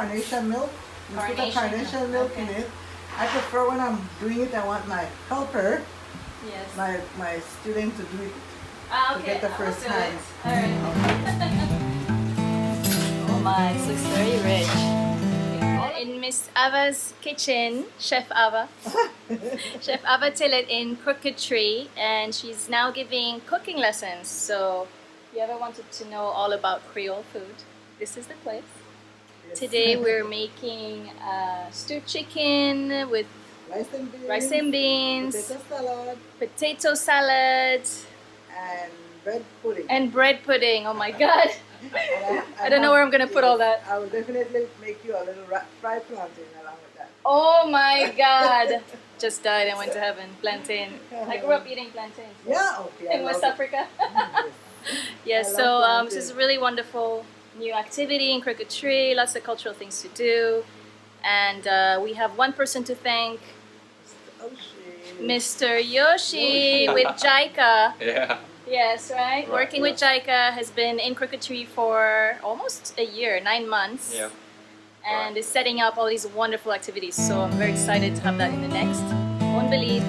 carnation milk. You put a carnation milk in it. I prefer when I'm doing it, I want my helper, my student to do it to get the first time. Alright. Oh my, this looks very rich. In Miss Ava's kitchen, Chef Ava. Chef Ava Tillett in Crooked Tree, and she's now giving cooking lessons. So if you ever wanted to know all about Creole food, this is the place. Yes. Today we're making stewed chicken with rice and beans, potato salad, and bread pudding. Oh my god! I don't know where I'm gonna put all that. I will definitely make you a little fried plantain along with that. Oh my god! Just died and went to heaven. Plantain. I grew up eating plantains. Yeah, okay. In West Africa. Yes, so this is a really wonderful new activity in Crooked Tree. Lots of cultural things to do, and we have one person to thank. Mr. Yoshi with JAICA. Yeah. Yes, right? Working with JAICA, has been in Crooked Tree for almost a year, 9 months. Yeah. And is setting up all these wonderful activities. So I'm very excited to have that in the next Moon Belize.